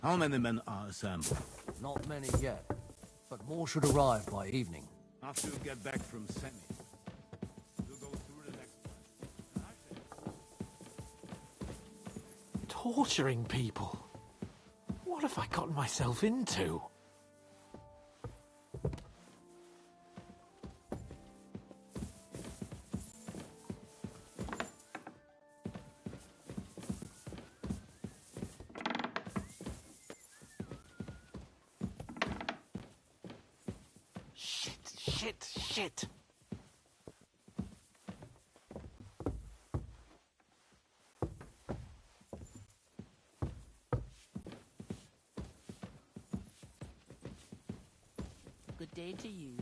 How many men are assembled? Not many yet, but more should arrive by evening. After you get back from Semi, we'll go through the next one. Torturing people? What have I gotten myself into? Shit. Good day to you.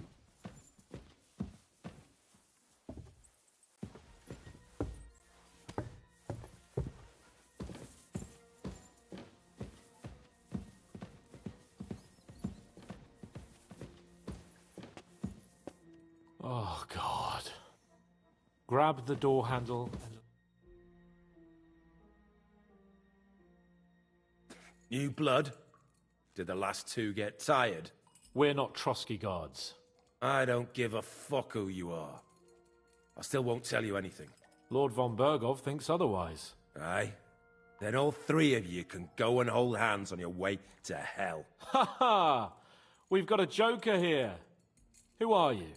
Oh, God. Grab the door handle and... New blood? Did the last two get tired? We're not Trotsky guards. I don't give a fuck who you are. I still won't tell you anything. Lord von Bergov thinks otherwise. Aye? Then all three of you can go and hold hands on your way to hell. Ha ha! We've got a joker here. Who are you?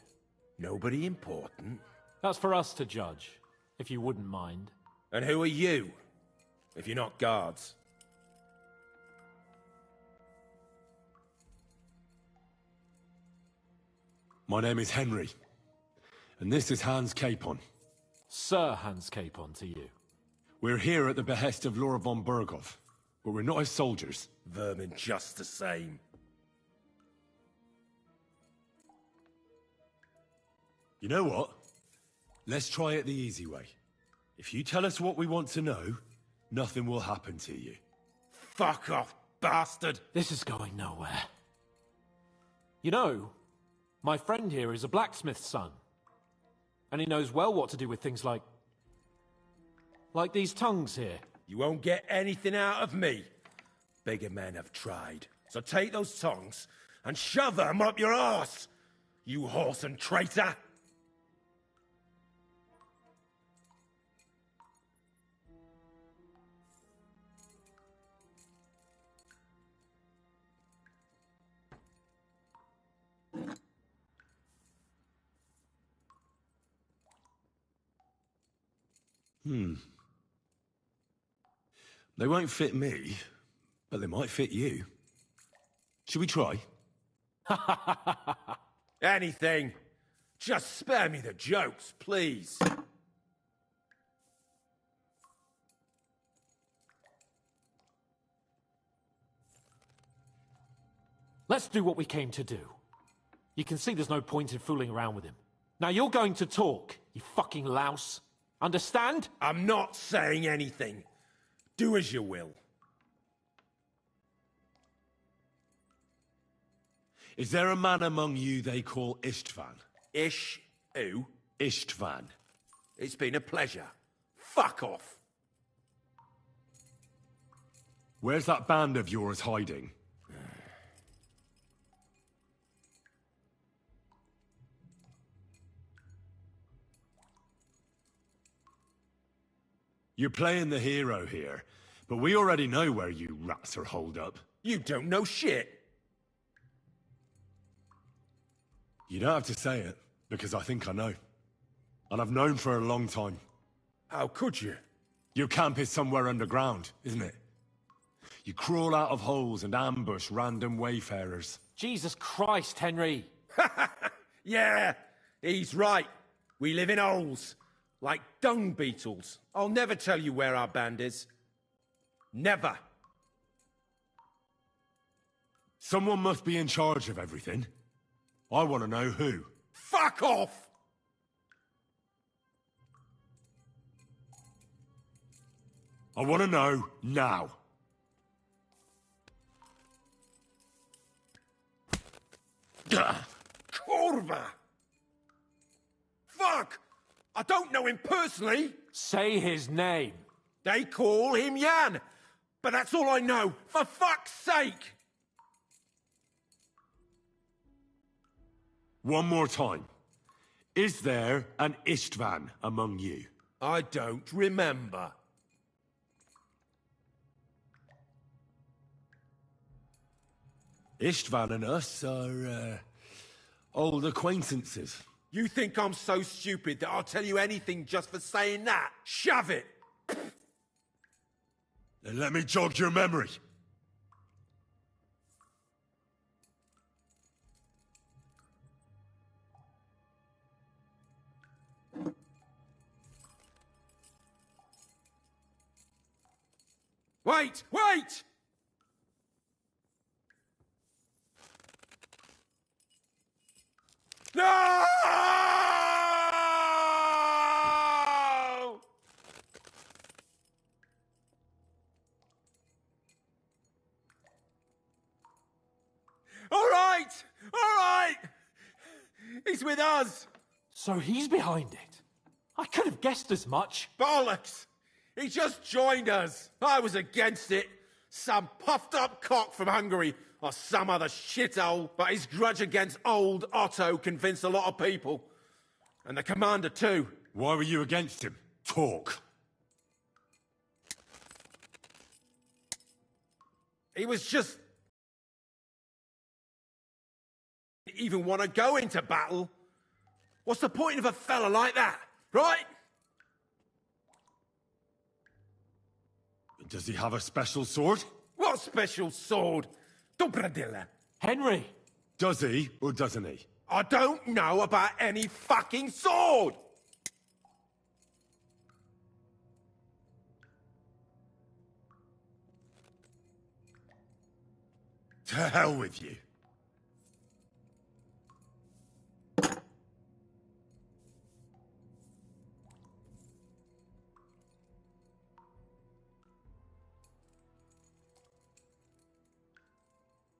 Nobody important. That's for us to judge, if you wouldn't mind. And who are you, if you're not guards? My name is Henry, and this is Hans Capon. Sir Hans Capon to you. We're here at the behest of Lord von Bergov, but we're not his soldiers. Vermin just the same. You know what? Let's try it the easy way. If you tell us what we want to know, nothing will happen to you. Fuck off, bastard! This is going nowhere. You know, my friend here is a blacksmith's son. And he knows well what to do with things like these tongues here. You won't get anything out of me. Bigger men have tried. So take those tongs and shove them up your arse, you horse and traitor! They won't fit me, but they might fit you. Should we try? Anything. Just spare me the jokes, please. Let's do what we came to do. You can see there's no point in fooling around with him. Now you're going to talk, you fucking louse. Understand? I'm not saying anything. Do as you will. Is there a man among you they call Istvan? Ish who? Istvan. It's been a pleasure. Fuck off. Where's that band of yours hiding? You're playing the hero here, but we already know where you rats are holed up. You don't know shit. You don't have to say it, because I think I know. And I've known for a long time. How could you? Your camp is somewhere underground, isn't it? You crawl out of holes and ambush random wayfarers. Jesus Christ, Henry! Yeah, he's right. We live in holes. Like dung beetles. I'll never tell you where our band is. Never. Someone must be in charge of everything. I want to know who. Fuck off! I want to know now. Kurva! Fuck! I don't know him personally. Say his name. They call him Jan. but that's all I know. For fuck's sake! One more time. Is there an Istvan among you? I don't remember. Istvan and us are, old acquaintances. You think I'm so stupid that I'll tell you anything just for saying that? Shove it! Then let me jog your memory. Wait! Wait! No! All right! All right! He's with us! So he's behind it. I could have guessed as much. Bollocks! He just joined us. I was against it. Some puffed up cock from Hungary or some other shithole. But his grudge against old Otto convinced a lot of people. And the commander too. Why were you against him? Talk. He was just... even want to go into battle. What's the point of a fella like that, right? Does he have a special sword? What special sword? Dobradilla. Henry! Does he, or doesn't he? I don't know about any fucking sword! To hell with you.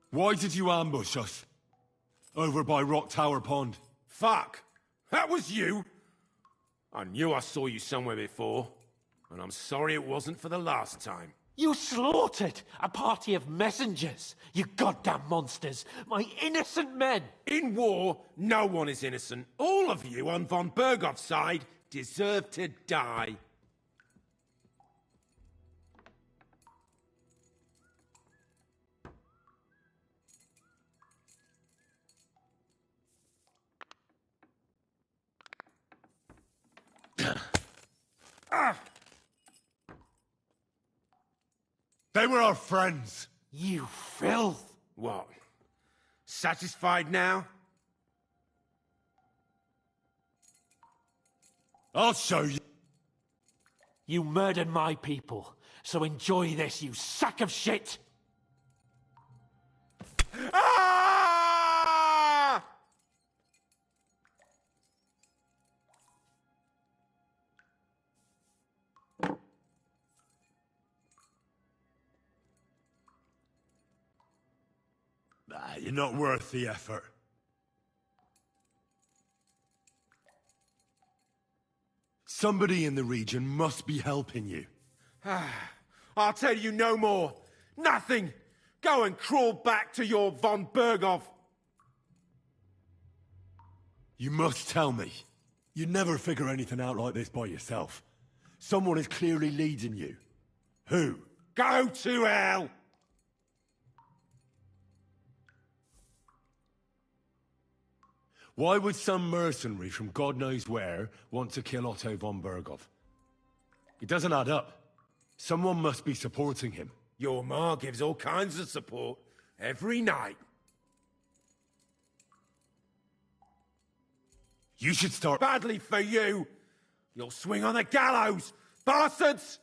Why did you ambush us? Over by Rock Tower Pond. Fuck! That was you! I knew I saw you somewhere before, and I'm sorry it wasn't for the last time. You slaughtered a party of messengers, you goddamn monsters, my innocent men! In war, no one is innocent. All of you on von Bergov's side deserve to die. They were our friends. You filth! What? Satisfied now? I'll show you. You murdered my people, so enjoy this, you sack of shit! Ah! You're not worth the effort. Somebody in the region must be helping you. I'll tell you no more. Nothing. Go and crawl back to your von Bergov. You must tell me. You'd never figure anything out like this by yourself. Someone is clearly leading you. Who? Go to hell! Why would some mercenary from God knows where want to kill Otto von Bergov? It doesn't add up. Someone must be supporting him. Your ma gives all kinds of support every night. You should start... Badly for you. You'll swing on the gallows, bastards!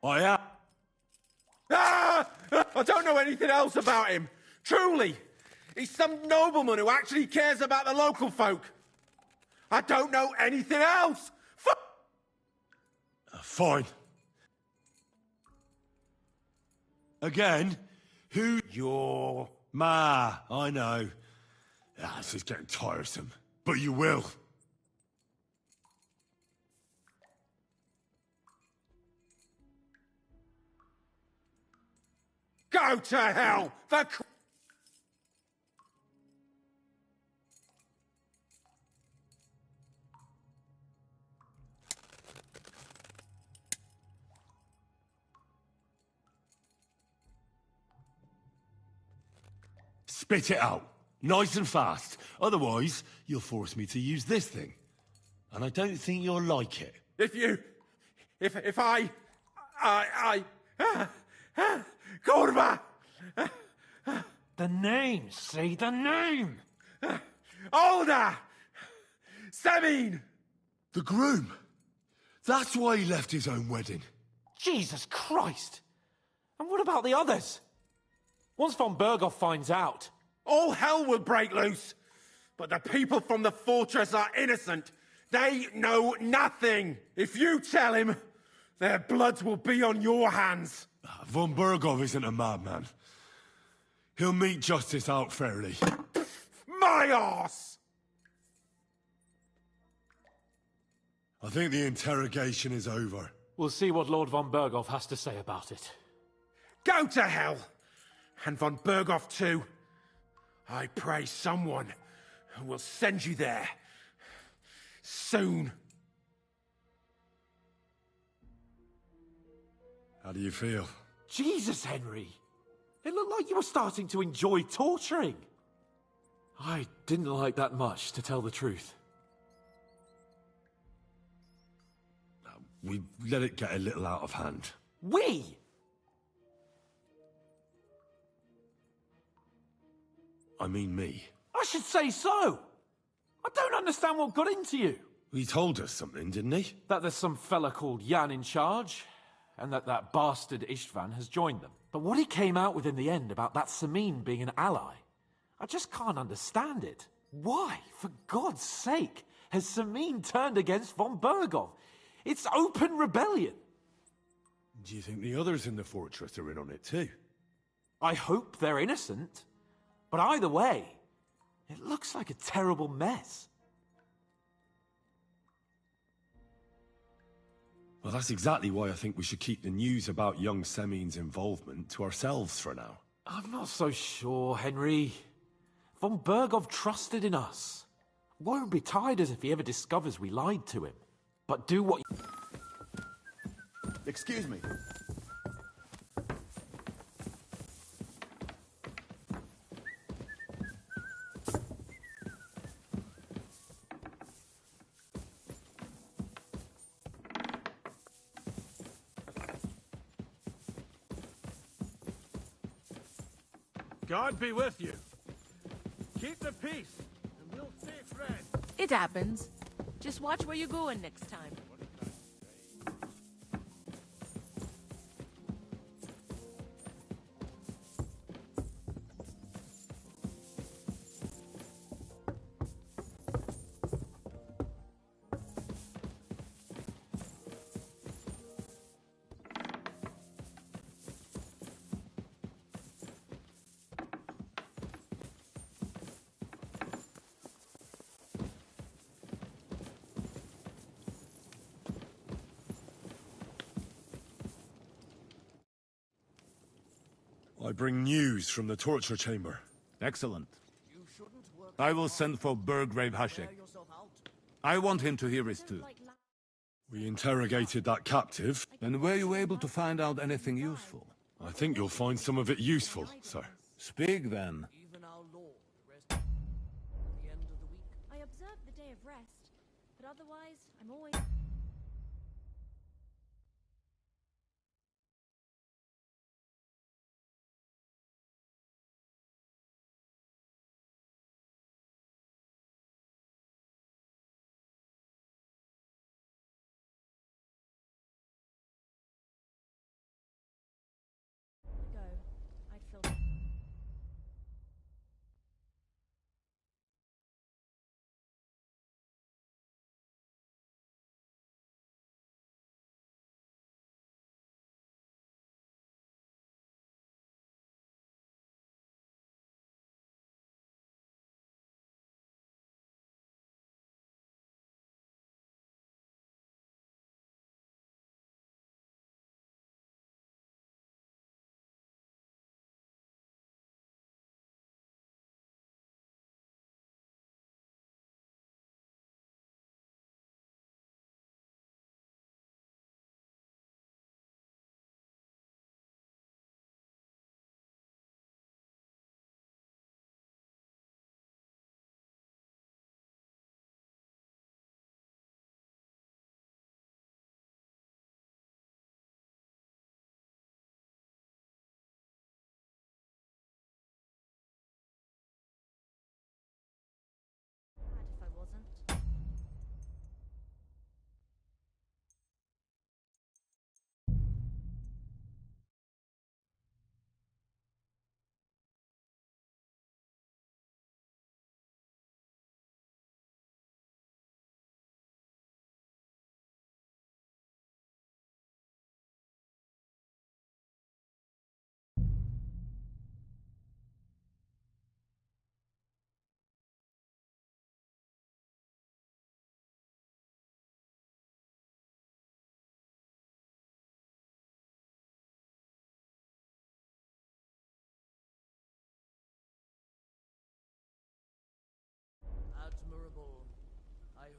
I am... Ah! I don't know anything else about him. Truly. He's some nobleman who actually cares about the local folk. I don't know anything else. Fine. Again? Who... You're... Ma, I know. This is getting tiresome. But you will. Go to hell! Spit it out. Nice and fast. Otherwise, you'll force me to use this thing. And I don't think you'll like it. If I... Kurva! The name, say the name! Older! Semin! The groom. That's why he left his own wedding. Jesus Christ! And what about the others? Once von Berghoff finds out... All hell will break loose. But the people from the fortress are innocent. They know nothing. If you tell him, their blood will be on your hands. Von Berghoff isn't a madman. He'll meet justice out fairly. My arse! I think the interrogation is over. We'll see what Lord von Berghoff has to say about it. Go to hell! And von Berghoff too. I pray someone will send you there. Soon. How do you feel? Jesus, Henry! It looked like you were starting to enjoy torturing. I didn't like that much, to tell the truth. We let it get a little out of hand. We? I mean me. I should say so. I don't understand what got into you. He told us something, didn't he? That there's some fella called Jan in charge, and that bastard Istvan has joined them. But what he came out with in the end about that Samin being an ally, I just can't understand it. Why, for God's sake, has Samin turned against von Berghoff? It's open rebellion. Do you think the others in the fortress are in on it too? I hope they're innocent. But either way, it looks like a terrible mess. Well, that's exactly why I think we should keep the news about young Semin's involvement to ourselves for now. I'm not so sure, Henry. Von Berghoff trusted in us. Won't be tired as if he ever discovers we lied to him. But do what you... Excuse me. God be with you. Keep the peace, and we'll stay friends. It happens. Just watch where you're going next time. I bring news from the torture chamber. Excellent. I will send for Burgrave Hashek. I want him to hear it too. We interrogated that captive. And were you able to find out anything useful? I think you'll find some of it useful, sir. Speak then. Even our Lord rests at the end of the week. I observe the day of rest, but otherwise, I'm always...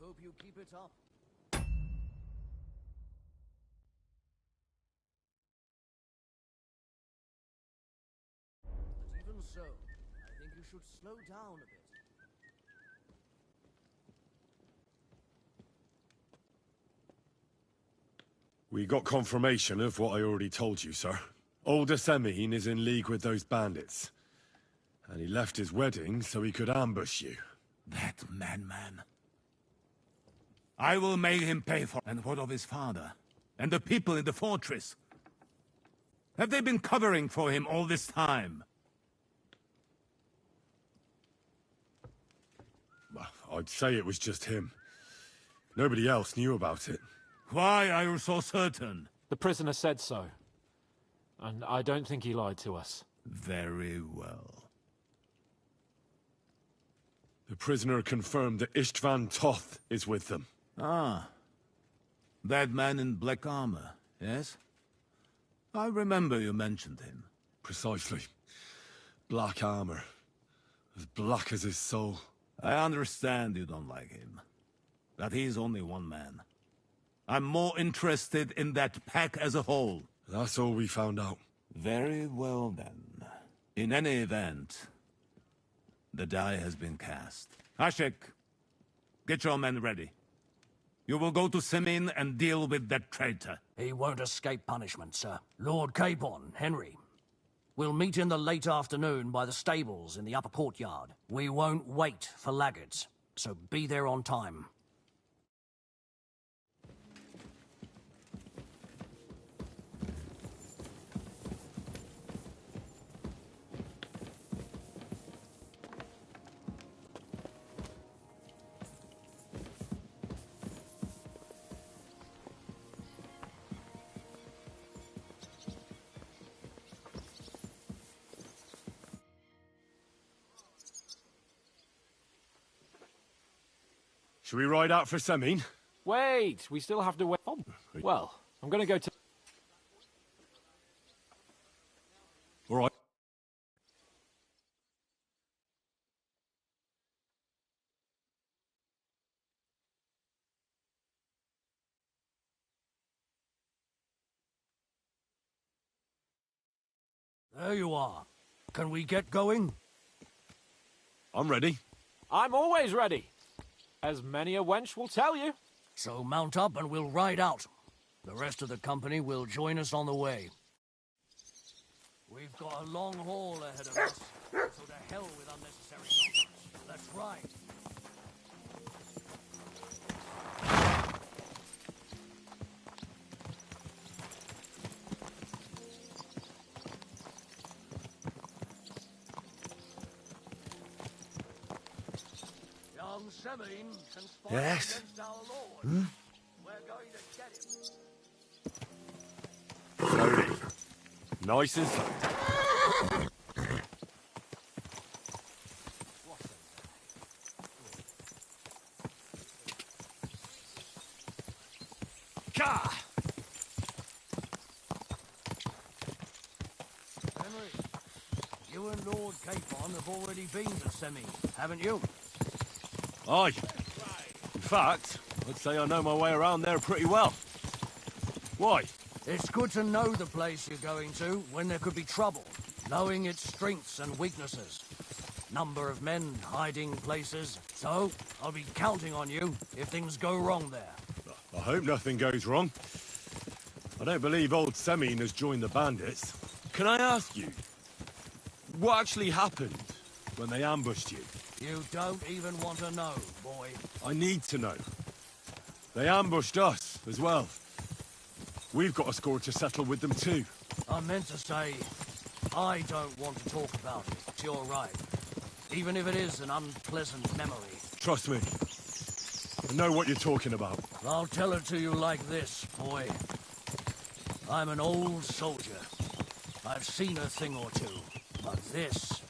hope you keep it up. But even so, I think you should slow down a bit. We got confirmation of what I already told you, sir. Old Asemin is in league with those bandits. And he left his wedding so he could ambush you. That madman. I will make him pay for... And what of his father? And the people in the fortress? Have they been covering for him all this time? Well, I'd say it was just him. Nobody else knew about it. Why are you so certain? The prisoner said so. And I don't think he lied to us. Very well. The prisoner confirmed that Istvan Toth is with them. Ah. That man in black armor, yes? I remember you mentioned him. Precisely. Black armor. As black as his soul. I understand you don't like him. But he's only one man. I'm more interested in that pack as a whole. That's all we found out. Very well, then. In any event, the die has been cast. Hashek, get your men ready. You will go to Semin and deal with that traitor. He won't escape punishment, sir. Lord Capon, Henry. We'll meet in the late afternoon by the stables in the upper courtyard. We won't wait for laggards, so be there on time. Should we ride out for Semin? Wait, we still have to wait. Oh, well, I'm going to go to... All right. There you are. Can we get going? I'm ready. I'm always ready. As many a wench will tell you. So mount up and we'll ride out. The rest of the company will join us on the way. We've got a long haul ahead of us, so to hell with unnecessary nonsense. Let's ride. Young Semin conspired Yes? against our Lord. We're going to get him. Slowly. Nice and slow. Ka! Henry, you and Lord Capon have already been to Semin, haven't you? Aye. In fact, I'd say I know my way around there pretty well. Why? It's good to know the place you're going to when there could be trouble, knowing its strengths and weaknesses. Number of men, hiding places. So, I'll be counting on you if things go wrong there. I hope nothing goes wrong. I don't believe old Semin has joined the bandits. Can I ask you, what actually happened when they ambushed you? You don't even want to know, boy. I need to know. They ambushed us as well. We've got a score to settle with them too. I meant to say, I don't want to talk about it. You're right. Even if it is an unpleasant memory. Trust me. I know what you're talking about. I'll tell it to you like this, boy. I'm an old soldier. I've seen a thing or two. But this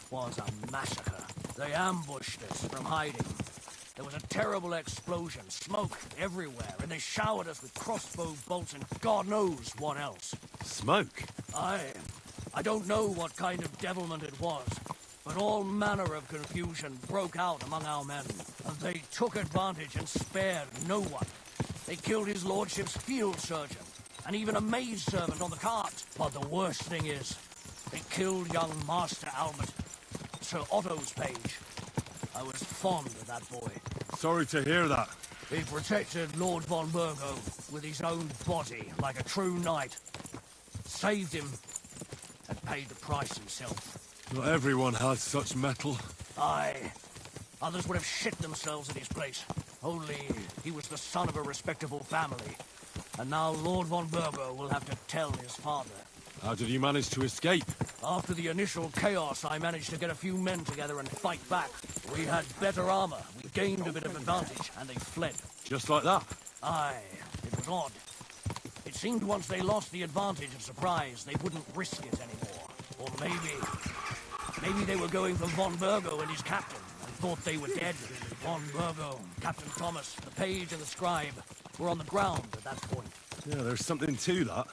was a massacre. They ambushed us from hiding. There was a terrible explosion, smoke everywhere, and they showered us with crossbow bolts and God knows what else. Smoke? I don't know what kind of devilment it was, But all manner of confusion broke out among our men, and they took advantage and spared no one. They killed his lordship's field surgeon, and even a maidservant on the cart. But the worst thing is, they killed young Master Albert, Sir Otto's page. I was fond of that boy. Sorry to hear that. He protected Lord von Burgo with his own body like a true knight. Saved him, and paid the price himself. Not everyone has such metal. Aye. Others would have shit themselves in his place. Only he was the son of a respectable family. And now Lord von Burgo will have to tell his father. How did you manage to escape? After the initial chaos, I managed to get a few men together and fight back. We had better armor, we gained a bit of advantage, and they fled. Just like that? Aye, it was odd. It seemed once they lost the advantage of surprise, they wouldn't risk it anymore. Or maybe they were going for von Burgo and his captain, and thought they were dead. Von Burgo, Captain Thomas, the page and the scribe were on the ground at that point. Yeah, there's something to that.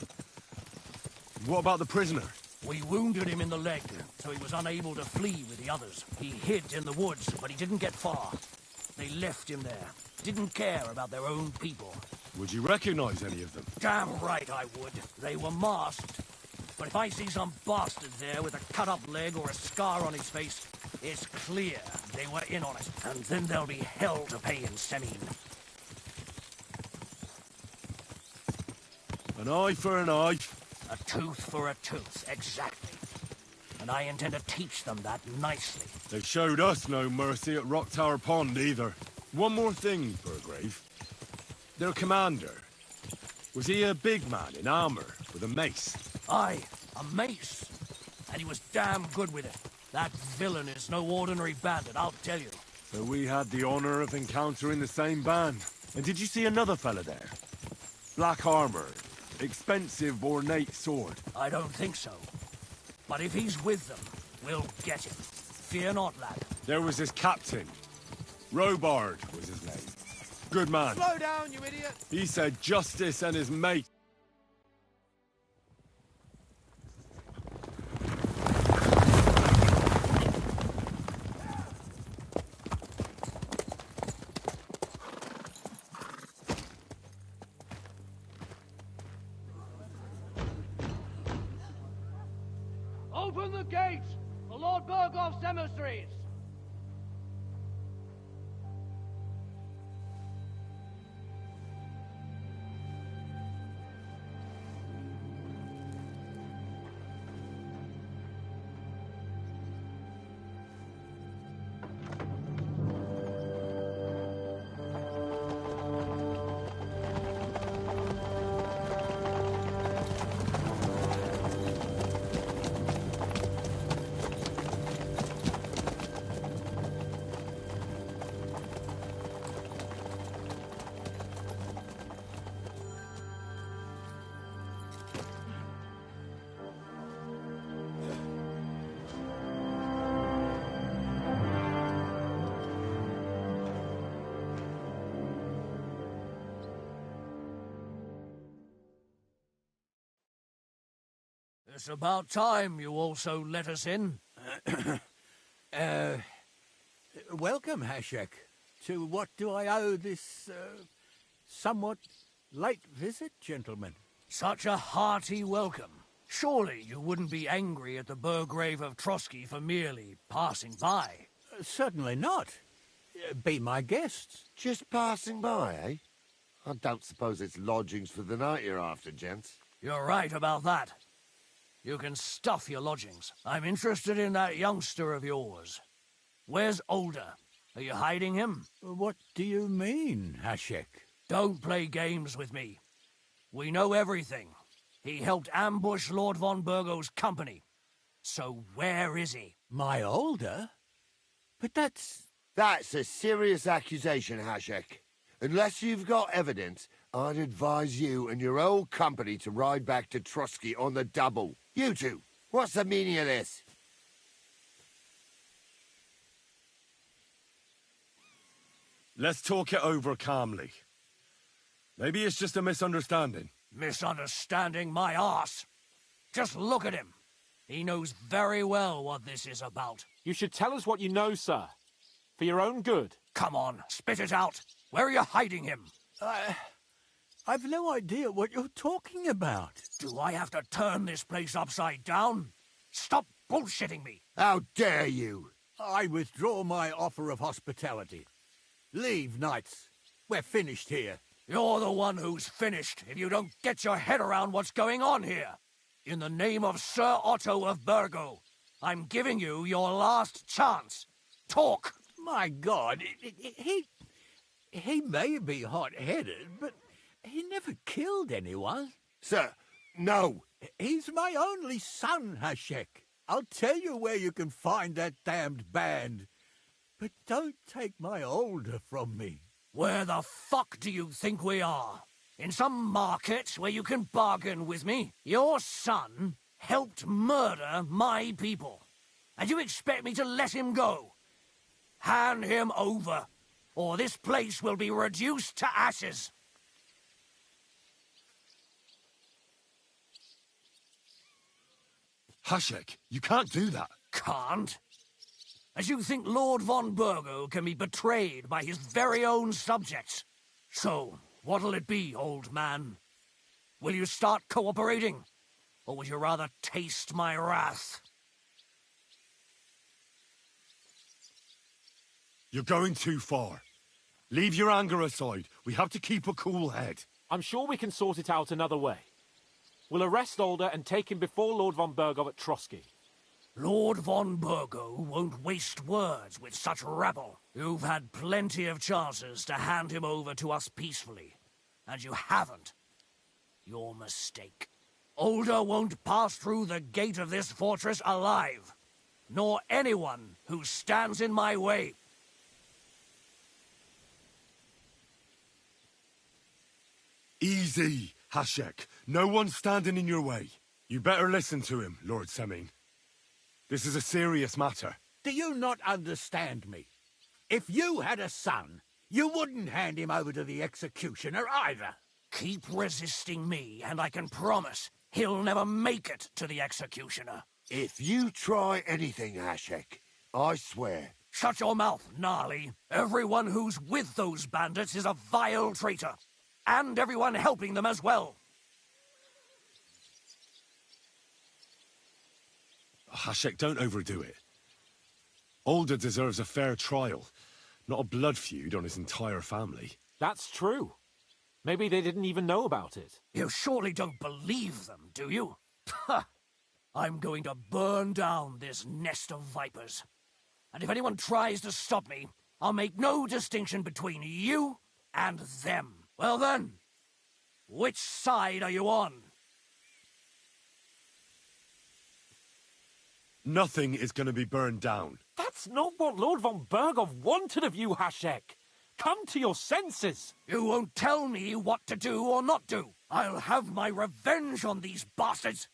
What about the prisoner? We wounded him in the leg, so he was unable to flee with the others. He hid in the woods, but he didn't get far. They left him there. Didn't care about their own people. Would you recognize any of them? Damn right I would. They were masked. But if I see some bastard there with a cut-up leg or a scar on his face, it's clear they were in on it. And then there'll be hell to pay in Semine. An eye for an eye. A tooth for a tooth, exactly. And I intend to teach them that nicely. They showed us no mercy at Rock Tower Pond either. One more thing, Burgrave. Their commander. Was he a big man in armor with a mace? Aye, a mace. And he was damn good with it. That villain is no ordinary bandit, I'll tell you. So we had the honor of encountering the same band. And did you see another fella there? Black armor, expensive ornate sword. I don't think so. But if he's with them, we'll get him. Fear not, lad. There was his captain. Robard was his name. Good man. Slow down, you idiot! He said justice and his mate. Open the gates for Lord Burgoff's emissaries! It's about time you also let us in. Welcome, Hashek. To what do I owe this, somewhat late visit, gentlemen? Such a hearty welcome. Surely you wouldn't be angry at the Burgrave of Trotsky for merely passing by. Certainly not. Be my guests. Just passing by, eh? I don't suppose it's lodgings for the night you're after, gents. You're right about that. You can stuff your lodgings. I'm interested in that youngster of yours. Where's Older? Are you hiding him? What do you mean, Hashek? Don't play games with me. We know everything. He helped ambush Lord von Burgo's company. So where is he? My Older? But that's... That's a serious accusation, Hashek. Unless you've got evidence, I'd advise you and your old company to ride back to Trotsky on the double. You two, what's the meaning of this? Let's talk it over calmly. Maybe it's just a misunderstanding. Misunderstanding my arse. Just look at him. He knows very well what this is about. You should tell us what you know, sir. For your own good. Come on, spit it out. Where are you hiding him? I've no idea what you're talking about. Do I have to turn this place upside down? Stop bullshitting me. How dare you? I withdraw my offer of hospitality. Leave, knights. We're finished here. You're the one who's finished if you don't get your head around what's going on here. In the name of Sir Otto of Burgo, I'm giving you your last chance. Talk! My God, he may be hot-headed, but he never killed anyone. Sir, no. He's my only son, Hashek. I'll tell you where you can find that damned band. But don't take my older from me. Where the fuck do you think we are? In some market where you can bargain with me? Your son helped murder my people. And you expect me to let him go? Hand him over, or this place will be reduced to ashes. Hashek, you can't do that. Can't? As you think Lord von Burgo can be betrayed by his very own subjects. So, what'll it be, old man? Will you start cooperating? Or would you rather taste my wrath? You're going too far. Leave your anger aside. We have to keep a cool head. I'm sure we can sort it out another way. We'll arrest Alder and take him before Lord von Burgov at Trotsky. Lord von Burgo won't waste words with such rabble. You've had plenty of chances to hand him over to us peacefully, and you haven't. Your mistake. Alder won't pass through the gate of this fortress alive, nor anyone who stands in my way. Easy, Hashek. No one's standing in your way. You better listen to him, Lord Seming. This is a serious matter. Do you not understand me? If you had a son, you wouldn't hand him over to the executioner either. Keep resisting me, and I can promise he'll never make it to the executioner. If you try anything, Hashek, I swear. Shut your mouth, Gnarly. Everyone who's with those bandits is a vile traitor. And everyone helping them as well. Hashek, don't overdo it. Alder deserves a fair trial, not a blood feud on his entire family. That's true. Maybe they didn't even know about it. You surely don't believe them, do you? I'm going to burn down this nest of vipers. And if anyone tries to stop me, I'll make no distinction between you and them. Well then, which side are you on? Nothing is going to be burned down. That's not what Lord von Burgov wanted of you, Hashek. Come to your senses. You won't tell me what to do or not do. I'll have my revenge on these bastards,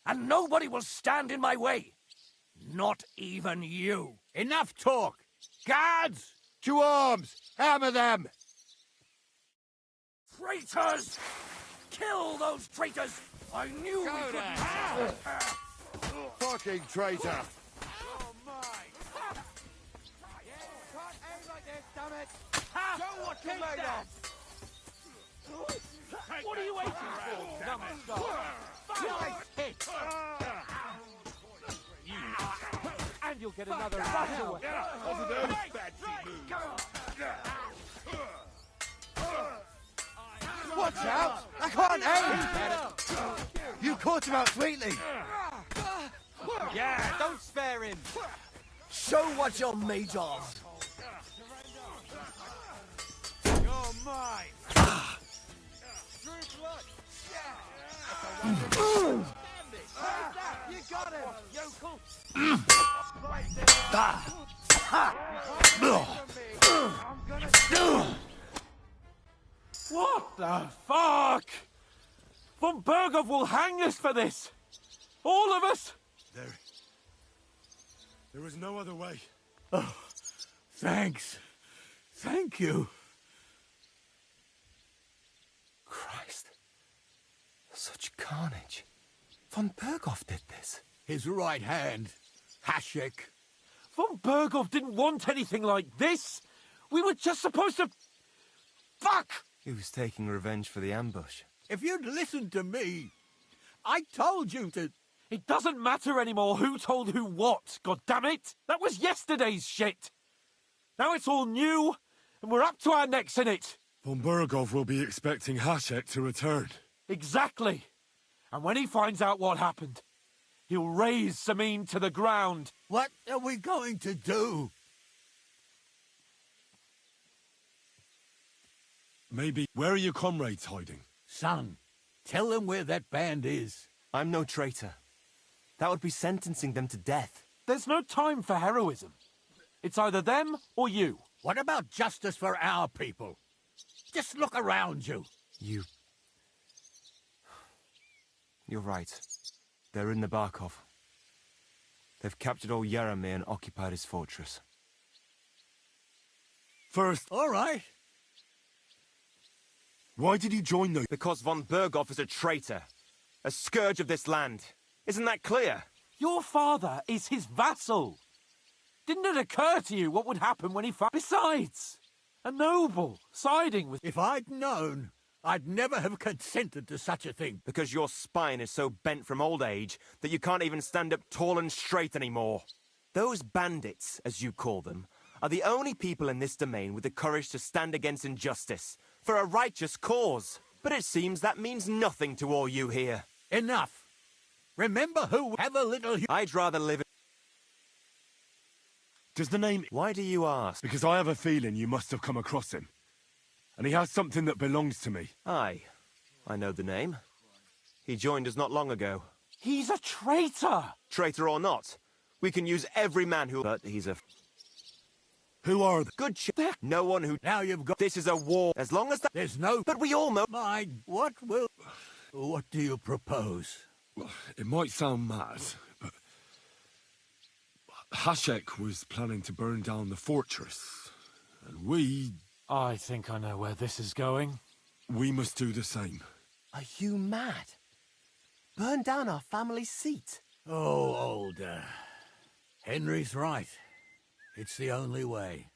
and nobody will stand in my way. Not even you. Enough talk. Guards! To arms! Hammer them! Traitors! Kill those traitors! I knew we couldn't... Fucking traitor! What are you waiting for? And you'll get another rush away. Watch out! I can't aim! You caught him out sweetly! Yeah, don't spare him! Show what you're made of! You're mine! You got him, yokel! What the fuck? Von Burgov will hang us for this! All of us! There was no other way. Oh, thanks. Thank you. Christ. Such carnage. Von Burgov did this. His right hand, Hashek. Von Berghoff didn't want anything like this. We were just supposed to... Fuck! He was taking revenge for the ambush. If you'd listened to me, I told you to... It doesn't matter anymore who told who what, goddammit! That was yesterday's shit! Now it's all new, and we're up to our necks in it! Von Berghoff will be expecting Hasek to return. Exactly! And when he finds out what happened, he'll raze Samin to the ground. What are we going to do? Maybe... Where are your comrades hiding? Son, tell them where that band is. I'm no traitor. That would be sentencing them to death. There's no time for heroism. It's either them or you. What about justice for our people? Just look around you. You're right. They're in the Barkov. They've captured old Yaramir and occupied his fortress. First, All right. why did you join those? Because von Berghoff is a traitor. A scourge of this land. Isn't that clear? Your father is his vassal. Didn't it occur to you what would happen when he Besides, a noble siding with... If I'd known, I'd never have consented to such a thing. Because your spine is so bent from old age that you can't even stand up tall and straight anymore. Those bandits, as you call them, are the only people in this domain with the courage to stand against injustice for a righteous cause. But it seems that means nothing to all you here. Enough. Remember who have a little... I'd rather live in... Does the name... Why do you ask? Because I have a feeling you must have come across him. And he has something that belongs to me. Aye. I know the name. He joined us not long ago. He's a traitor! Traitor or not, we can use every man who... But he's a... Who are they? Good No one who... Now you've got... This is a war. As long as that... There's no... But we all know... What do you propose? It might sound mad, but... Hasek was planning to burn down the fortress. And we I think I know where this is going. must do the same. Are you mad? Burn down our family seat? Oh, older. Henry's right. It's the only way.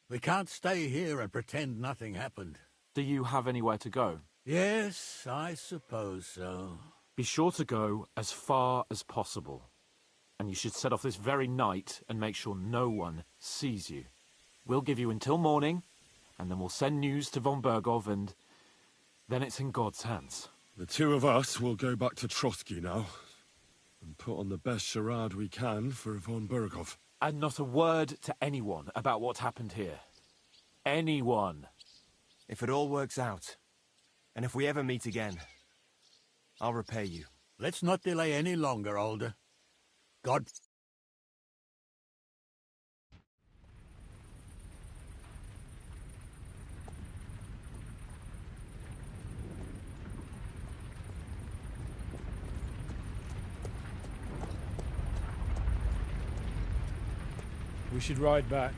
We can't stay here and pretend nothing happened. Do you have anywhere to go? Yes, I suppose so. Be sure to go as far as possible. And you should set off this very night and make sure no one sees you. We'll give you until morning, and then we'll send news to von Berghoff, and then it's in God's hands. The two of us will go back to Trotsky now, and put on the best charade we can for von Berghoff. And not a word to anyone about what happened here. Anyone. If it all works out, and if we ever meet again, I'll repay you. Let's not delay any longer, older. God... We should ride back.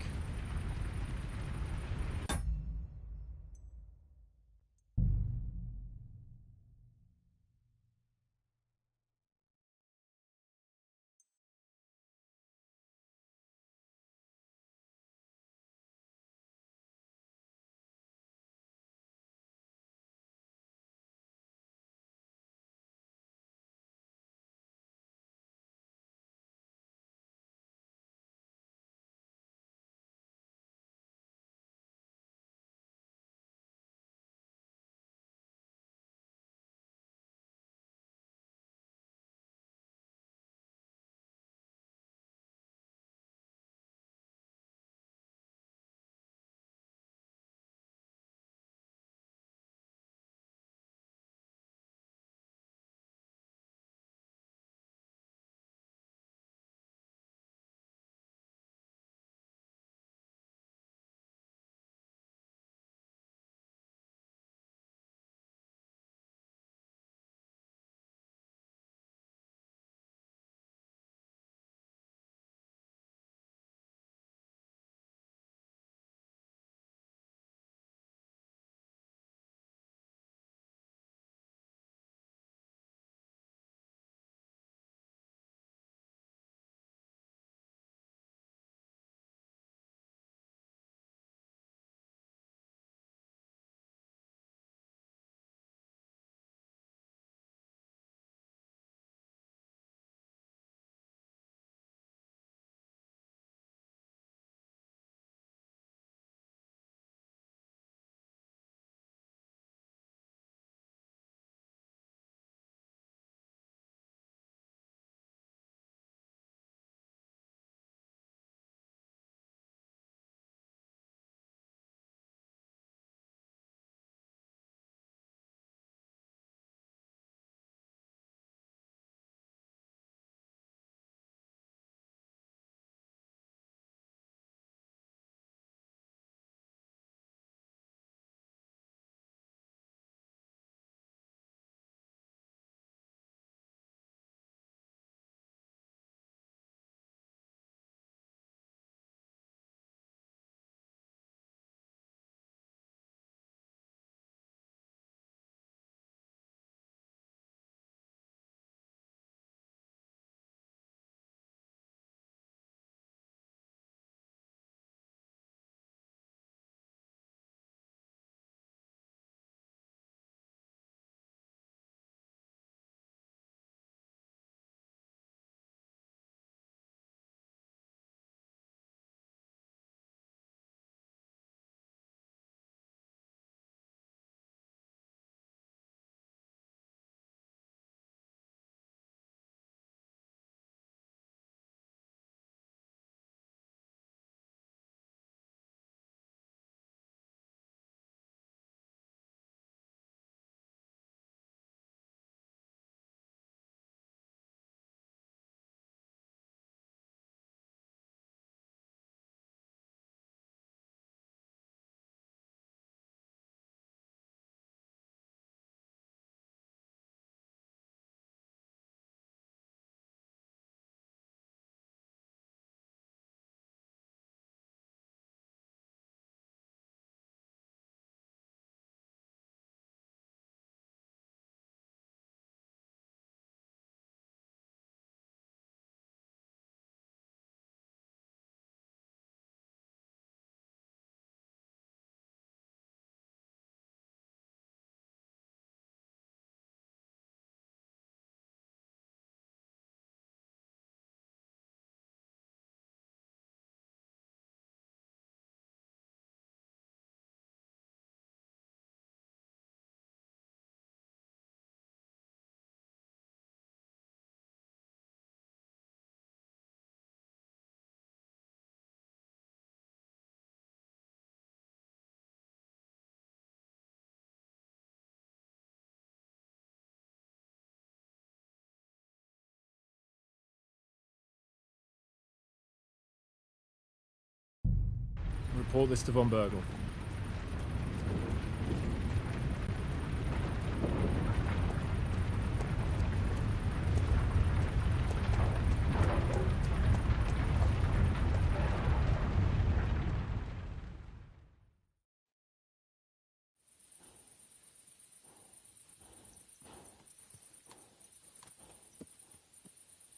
report this to von Bergel.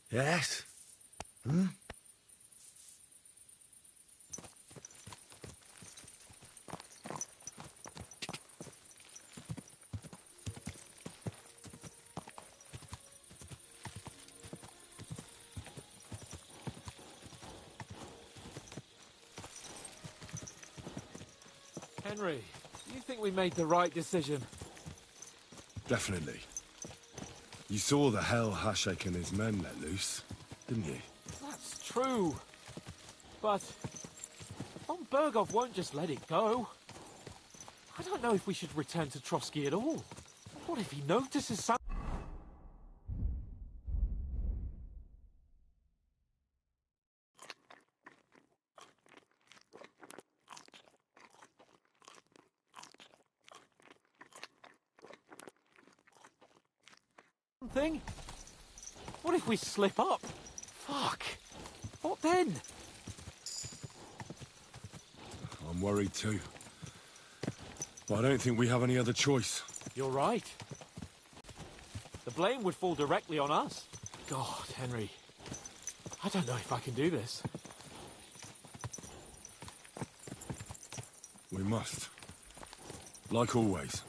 Yes? Hmm? Henry, do you think we made the right decision? Definitely. You saw the hell Hashek and his men let loose, didn't you? That's true. But von Bergov won't just let it go. I don't know if we should return to Trotsky at all. What if he notices something? What if we slip up? Fuck. What then? I'm worried too. But I don't think we have any other choice. You're right. The blame would fall directly on us. God, Henry. I don't know if I can do this. We must. Like always.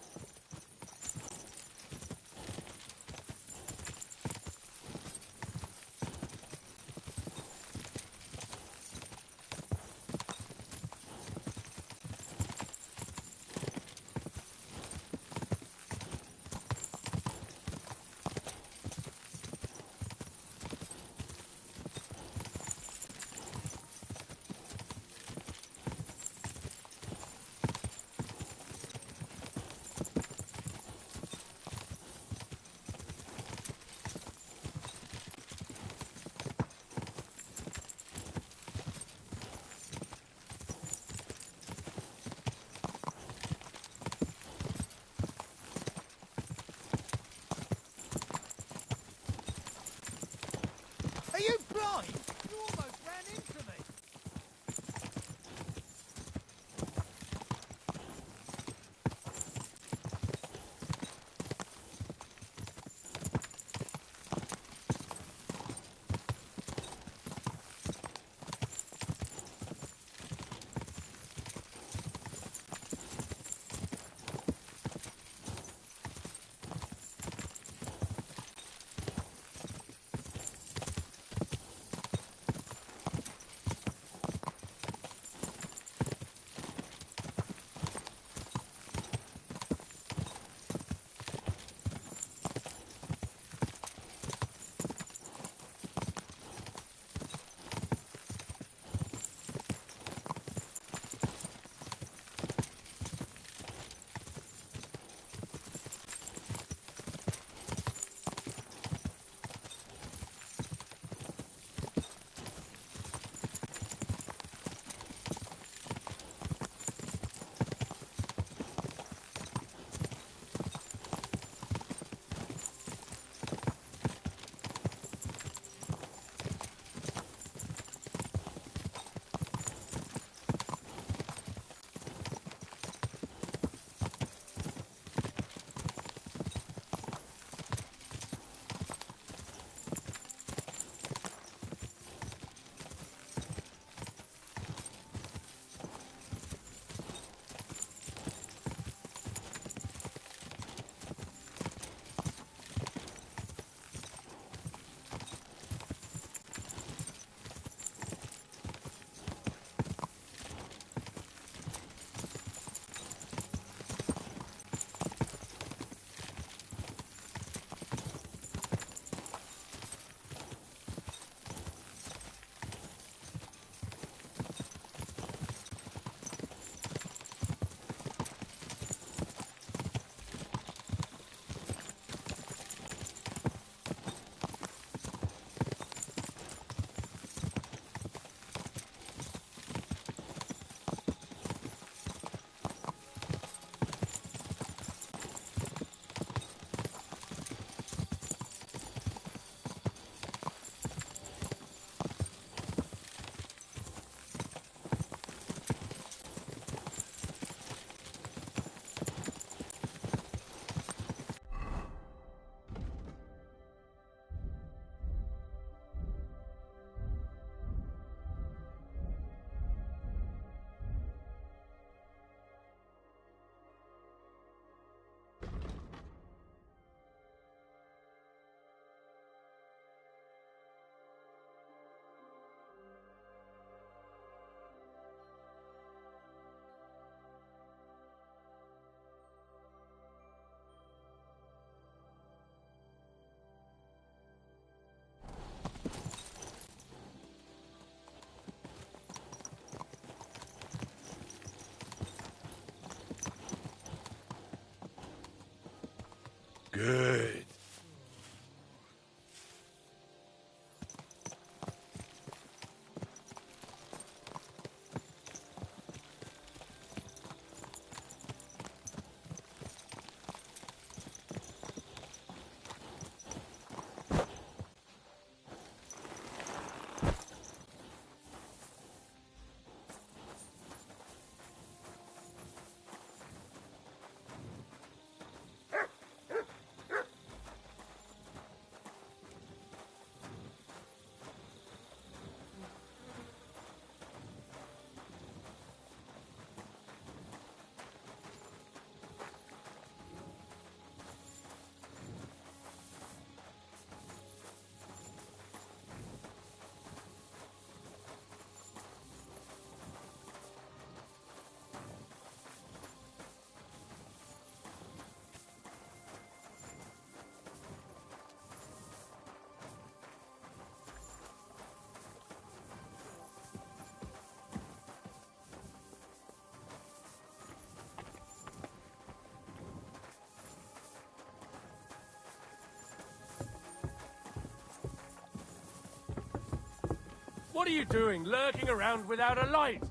What are you doing, lurking around without a light?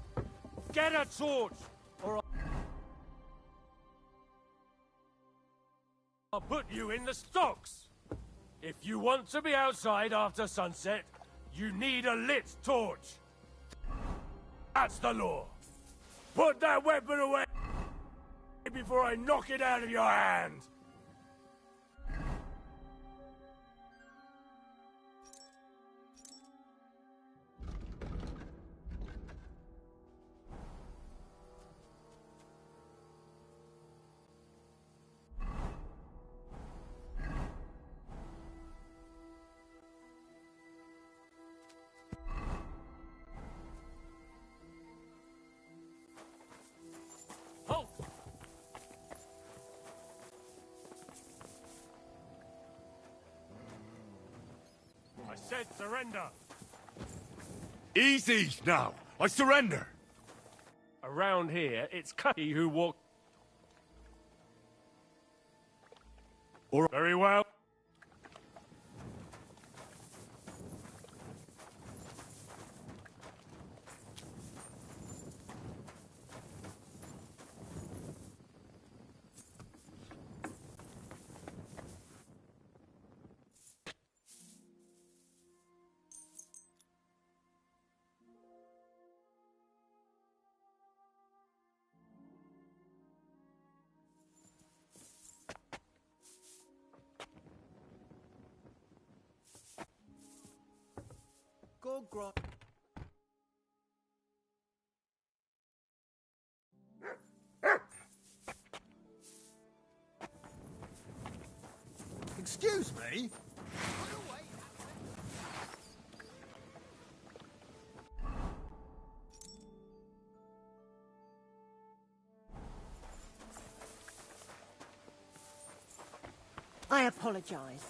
Get a torch, or I'll put you in the stocks. If you want to be outside after sunset, you need a lit torch. That's the law. Put that weapon away before I knock it out of your hand. Halt! I said surrender. Easy now. I surrender. Around here, it's Cutty who walk. Very well. Go, Grot. Excuse me? I apologize.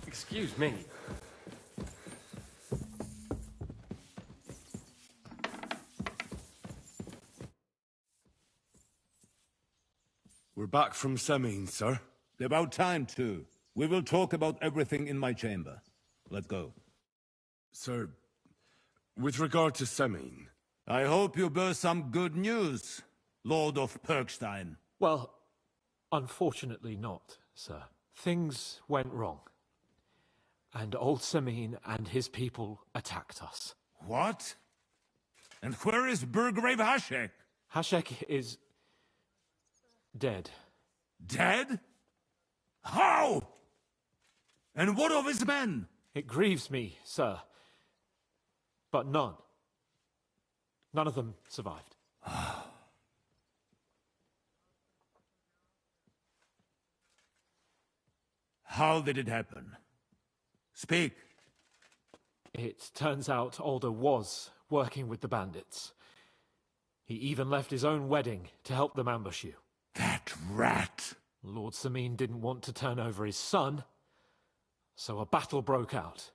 Excuse me. We're back from Semin, sir. About time, too. We will talk about everything in my chamber. Let's go. Sir, with regard to Semin... I hope you bear some good news, Lord of Perkstein. Well, unfortunately not, sir. Things went wrong. And old Semin and his people attacked us. What? And where is Burgrave Hashek? Hashek is... dead. Dead? How? And what of his men? It grieves me, sir. But none of them survived. How did it happen? Speak. It turns out Alder was working with the bandits. He even left his own wedding to help them ambush you. That rat! Lord Samin didn't want to turn over his son, so a battle broke out.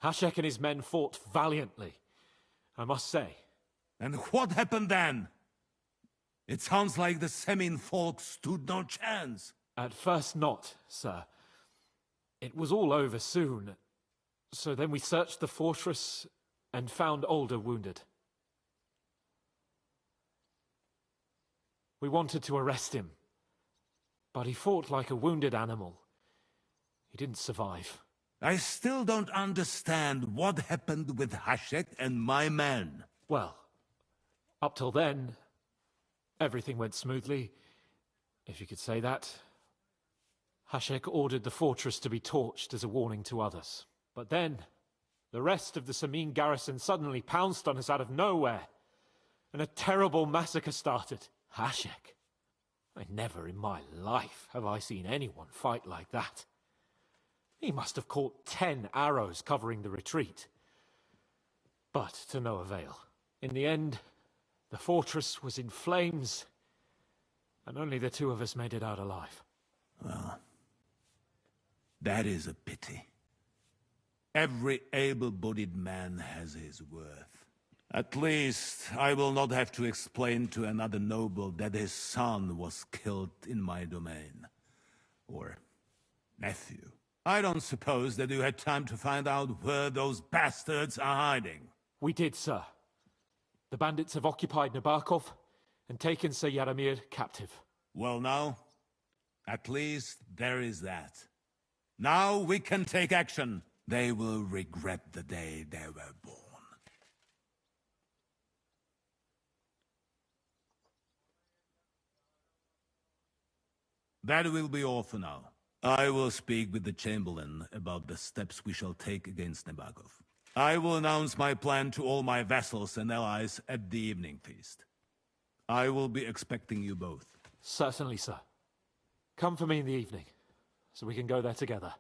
Hashek and his men fought valiantly, I must say. And what happened then? It sounds like the Semin folk stood no chance. At first not, sir. It was all over soon. So then we searched the fortress and found Alder wounded. We wanted to arrest him, but he fought like a wounded animal. He didn't survive. I still don't understand what happened with Hashek and my men. Well, up till then, everything went smoothly, if you could say that. Hashek ordered the fortress to be torched as a warning to others. But then, the rest of the Samin garrison suddenly pounced on us out of nowhere, and a terrible massacre started. Hashek? Never in my life have I seen anyone fight like that. He must have caught 10 arrows covering the retreat. But to no avail. In the end, the fortress was in flames, and only the two of us made it out alive. Well, that is a pity. Every able-bodied man has his worth. At least, I will not have to explain to another noble that his son was killed in my domain. Or nephew. I don't suppose that you had time to find out where those bastards are hiding. We did, sir. The bandits have occupied Nabokov and taken Sir Yaramir captive. Well now, at least there is that. Now we can take action. They will regret the day they were born. That will be all for now. I will speak with the Chamberlain about the steps we shall take against Nabokov. I will announce my plan to all my vassals and allies at the evening feast. I will be expecting you both. Certainly, sir. Come for me in the evening, so we can go there together.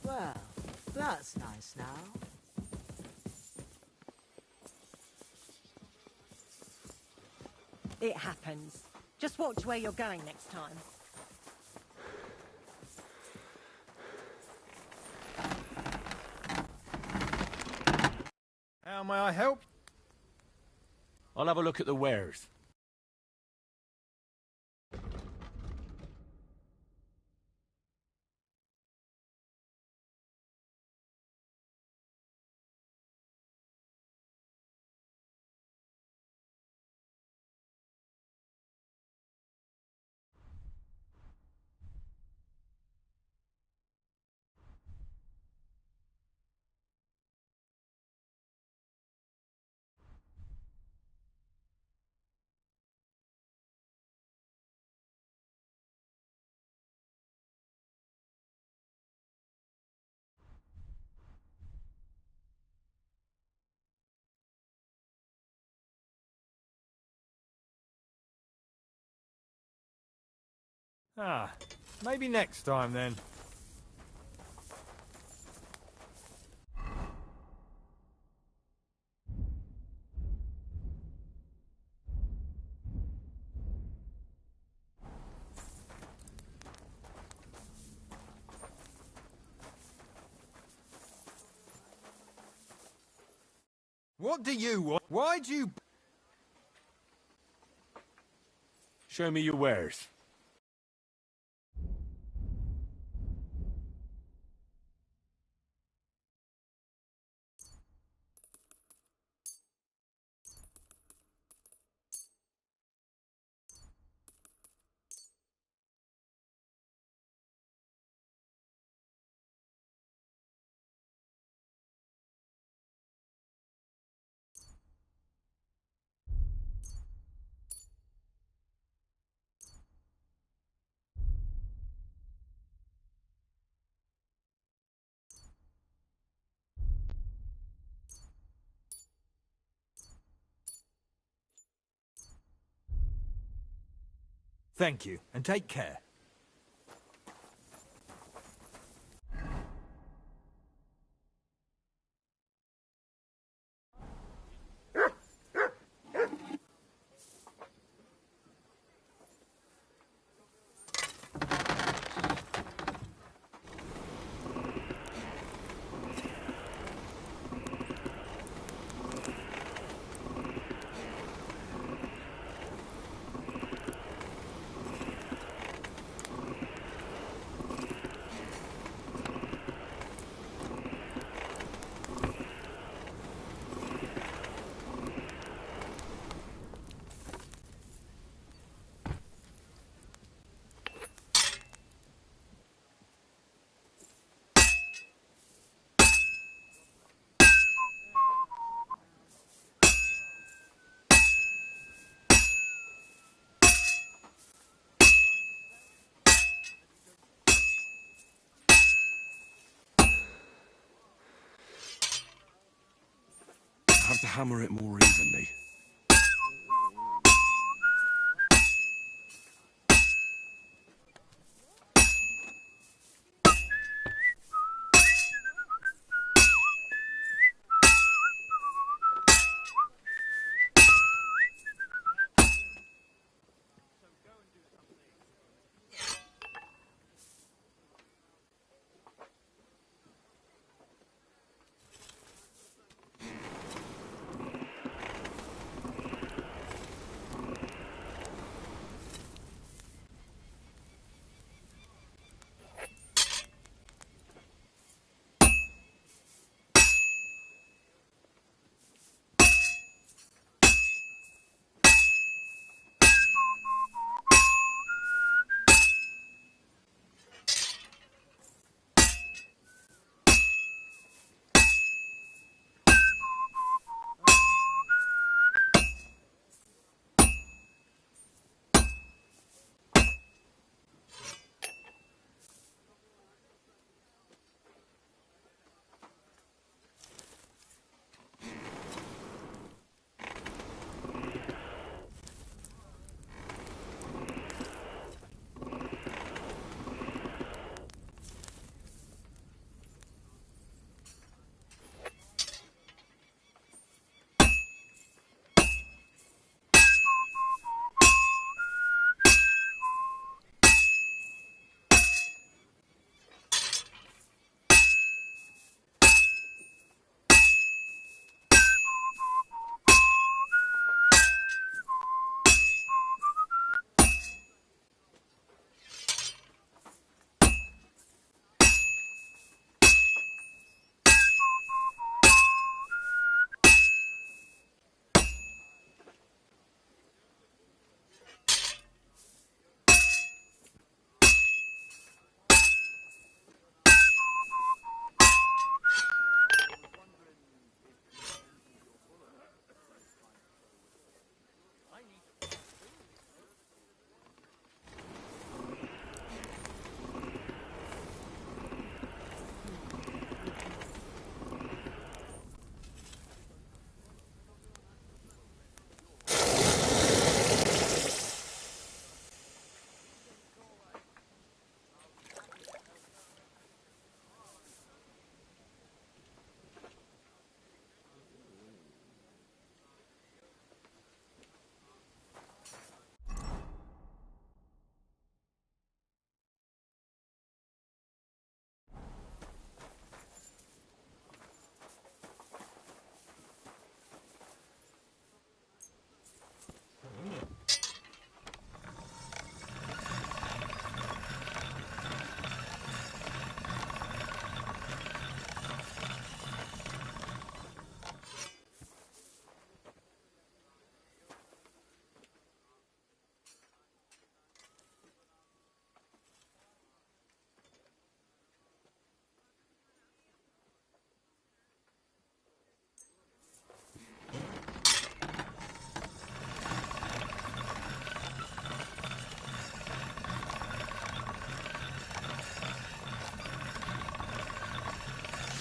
Well, that's nice now. It happens. Just watch where you're going next time. How may I help? I'll have a look at the wares. Ah, maybe next time then. What do you want? Why do you... Show me your wares. Thank you, and take care. have to hammer it more evenly.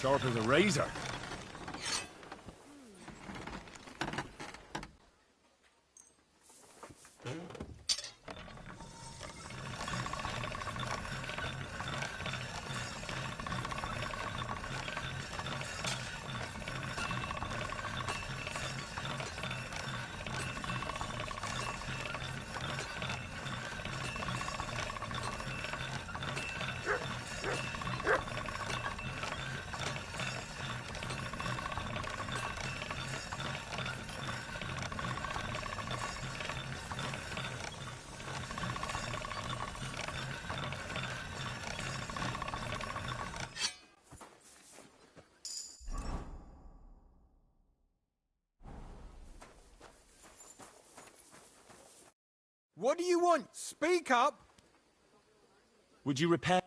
Sharp as a razor. What do you want? Speak up! Would you repair?